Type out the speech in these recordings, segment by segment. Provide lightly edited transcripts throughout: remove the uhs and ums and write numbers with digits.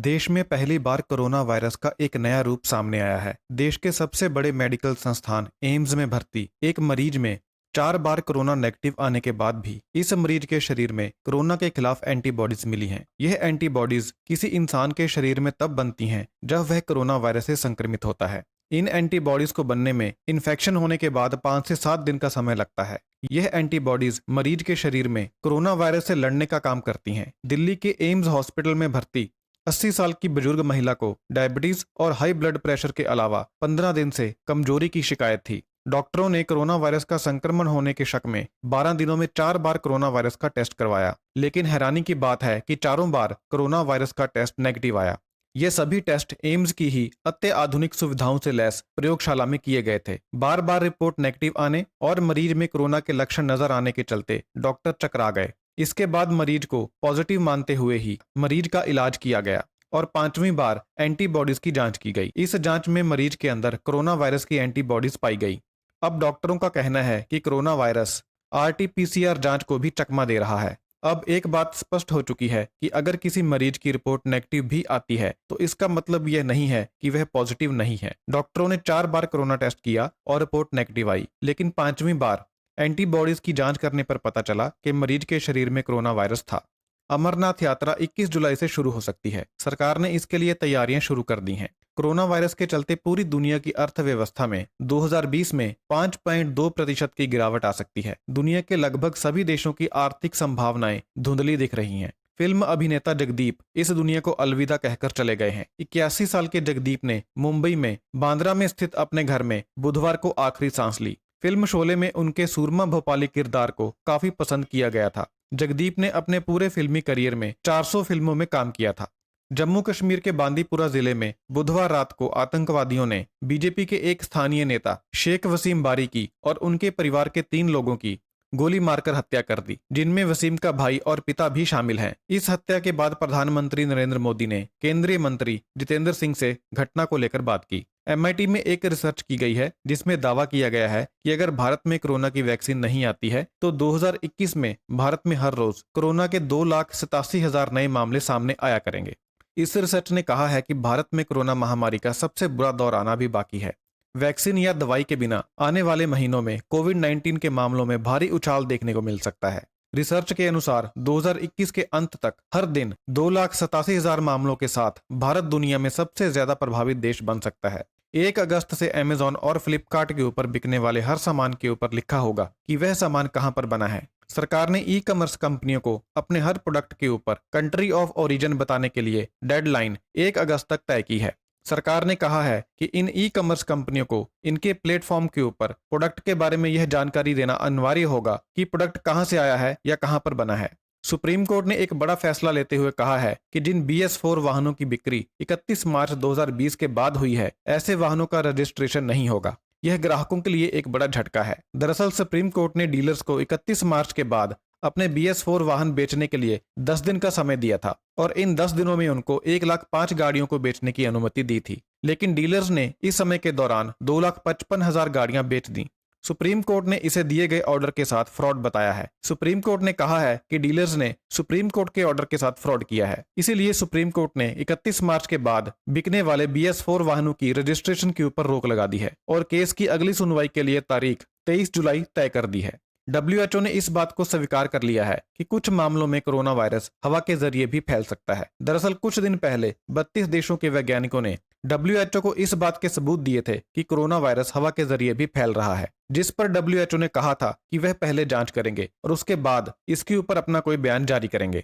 देश में पहली बार कोरोना वायरस का एक नया रूप सामने आया है। देश के सबसे बड़े मेडिकल संस्थान एम्स में भर्ती एक मरीज में 4 बार कोरोना नेगेटिव आने के बाद भी इस मरीज के शरीर में कोरोना के खिलाफ एंटीबॉडीज मिली हैं। यह एंटीबॉडीज किसी इंसान के शरीर में तब बनती हैं जब वह कोरोना वायरस से संक्रमित होता है। इन एंटीबॉडीज को बनने में इन्फेक्शन होने के बाद 5 से 7 दिन का समय लगता है। यह एंटीबॉडीज मरीज के शरीर में कोरोना वायरस से लड़ने का काम करती हैं। दिल्ली के एम्स हॉस्पिटल में भर्ती 80 साल की बुजुर्ग महिला को डायबिटीज और हाई ब्लड प्रेशर के अलावा 15 दिन से कमजोरी की शिकायत थी। डॉक्टरों ने कोरोना वायरस का संक्रमण होने के शक में 12 दिनों में 4 बार कोरोना वायरस का टेस्ट करवाया, लेकिन हैरानी की बात है कि चारों बार कोरोना वायरस का टेस्ट नेगेटिव आया। ये सभी टेस्ट एम्स की ही अत्याधुनिक सुविधाओं से लैस प्रयोगशाला में किए गए थे। बार बार रिपोर्ट नेगेटिव आने और मरीज में कोरोना के लक्षण नजर आने के चलते डॉक्टर चकरा गए। इसके बाद मरीज को पॉजिटिव मानते हुए ही मरीज का इलाज किया गया और 5वीं बार एंटीबॉडीज की जांच की गई। इस जांच में मरीज के अंदर कोरोना वायरस की एंटीबॉडीज पाई गई। अब डॉक्टरों का कहना है कि कोरोना वायरस आरटी-पीसीआर जांच को भी चकमा दे रहा है। अब एक बात स्पष्ट हो चुकी है कि अगर किसी मरीज की रिपोर्ट नेगेटिव भी आती है तो इसका मतलब यह नहीं है कि वह पॉजिटिव नहीं है। डॉक्टरों ने 4 बार कोरोना टेस्ट किया और रिपोर्ट नेगेटिव आई, लेकिन 5वीं बार एंटीबॉडीज की जांच करने पर पता चला कि मरीज के शरीर में कोरोना वायरस था। अमरनाथ यात्रा 21 जुलाई से शुरू हो सकती है। सरकार ने इसके लिए तैयारियां शुरू कर दी हैं। कोरोना वायरस के चलते पूरी दुनिया की अर्थव्यवस्था में 2020 में 5.2% की गिरावट आ सकती है। दुनिया के लगभग सभी देशों की आर्थिक संभावनाएं धुंधली दिख रही हैं। फिल्म अभिनेता जगदीप इस दुनिया को अलविदा कहकर चले गए हैं। 81 साल के जगदीप ने मुंबई में बांद्रा में स्थित अपने घर में बुधवार को आखिरी सांस ली। फिल्म शोले में उनके सूरमा भोपाली किरदार को काफी पसंद किया गया था। जगदीप ने अपने पूरे फिल्मी करियर में 400 फिल्मों में काम किया था। जम्मू कश्मीर के बांदीपुरा जिले में बुधवार रात को आतंकवादियों ने बीजेपी के एक स्थानीय नेता शेख वसीम बारी की और उनके परिवार के 3 लोगों की गोली मारकर हत्या कर दी, जिनमें वसीम का भाई और पिता भी शामिल हैं। इस हत्या के बाद प्रधानमंत्री नरेंद्र मोदी ने केंद्रीय मंत्री जितेंद्र सिंह से घटना को लेकर बात की। MIT में एक रिसर्च की गई है जिसमें दावा किया गया है कि अगर भारत में कोरोना की वैक्सीन नहीं आती है तो 2021 में भारत में हर रोज कोरोना के 2,87,000 नए मामले सामने आया करेंगे। इस रिसर्च ने कहा है कि भारत में कोरोना महामारी का सबसे बुरा दौर आना भी बाकी है। वैक्सीन या दवाई के बिना आने वाले महीनों में कोविड-19 के मामलों में भारी उछाल देखने को मिल सकता है। रिसर्च के अनुसार 2021 के अंत तक हर दिन 2,87,000 मामलों के साथ भारत दुनिया में सबसे ज्यादा प्रभावित देश बन सकता है। 1 अगस्त से अमेजॉन और फ्लिपकार्ट के ऊपर बिकने वाले हर सामान के ऊपर लिखा होगा कि वह सामान कहां पर बना है। सरकार ने ई-कॉमर्स कंपनियों को अपने हर प्रोडक्ट के ऊपर कंट्री ऑफ ओरिजिन बताने के लिए डेडलाइन 1 अगस्त तक तय की है। सरकार ने कहा है कि इन ई-कॉमर्स कंपनियों को इनके प्लेटफॉर्म के ऊपर प्रोडक्ट के बारे में यह जानकारी देना अनिवार्य होगा कि प्रोडक्ट कहां से आया है या कहां पर बना है। सुप्रीम कोर्ट ने एक बड़ा फैसला लेते हुए कहा है कि जिन BS4 वाहनों की बिक्री 31 मार्च 2020 के बाद हुई है, ऐसे वाहनों का रजिस्ट्रेशन नहीं होगा। यह ग्राहकों के लिए एक बड़ा झटका है। दरअसल सुप्रीम कोर्ट ने डीलर्स को 31 मार्च के बाद अपने BS4 वाहन बेचने के लिए 10 दिन का समय दिया था और इन 10 दिनों में उनको 1,05,000 गाड़ियों को बेचने की अनुमति दी थी, लेकिन डीलर्स ने इस समय के दौरान 2,55,000 गाड़ियां बेच दी। सुप्रीम कोर्ट ने इसे दिए गए ऑर्डर के साथ फ्रॉड बताया है। सुप्रीम कोर्ट ने कहा है कि डीलर्स ने सुप्रीम कोर्ट के ऑर्डर के साथ फ्रॉड किया है। इसीलिए सुप्रीम कोर्ट ने 31 मार्च के बाद बिकने वाले BS4 वाहनों की रजिस्ट्रेशन के ऊपर रोक लगा दी है और केस की अगली सुनवाई के लिए तारीख 23 जुलाई तय कर दी है। WHO ने इस बात को स्वीकार कर लिया है कि कुछ मामलों में कोरोना वायरस हवा के जरिए भी फैल सकता है। दरअसल कुछ दिन पहले 32 देशों के वैज्ञानिकों ने WHO को इस बात के सबूत दिए थे कि कोरोना वायरस हवा के जरिए भी फैल रहा है, जिस पर WHO ने कहा था कि वह पहले जांच करेंगे और उसके बाद इसके ऊपर अपना कोई बयान जारी करेंगे।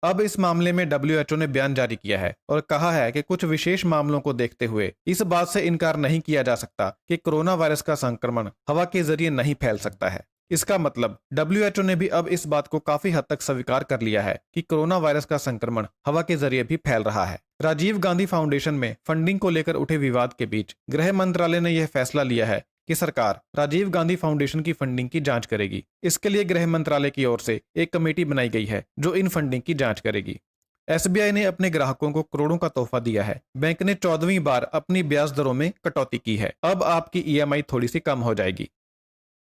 अब इस मामले में WHO ने बयान जारी किया है और कहा है कि कुछ विशेष मामलों को देखते हुए इस बात से इनकार नहीं किया जा सकता कि कोरोना वायरस का संक्रमण हवा के जरिए नहीं फैल सकता है। इसका मतलब WHO ने भी अब इस बात को काफी हद तक स्वीकार कर लिया है कि कोरोना वायरस का संक्रमण हवा के जरिए भी फैल रहा है। राजीव गांधी फाउंडेशन में फंडिंग को लेकर उठे विवाद के बीच गृह मंत्रालय ने यह फैसला लिया है कि सरकार राजीव गांधी फाउंडेशन की फंडिंग की जांच करेगी। इसके लिए गृह मंत्रालय की ओर से एक कमेटी बनाई गई है जो इन फंडिंग की जांच करेगी। SBI ने अपने ग्राहकों को करोड़ों का तोहफा दिया है। बैंक ने 14वीं बार अपनी ब्याज दरों में कटौती की है। अब आपकी EMI थोड़ी सी कम हो जाएगी।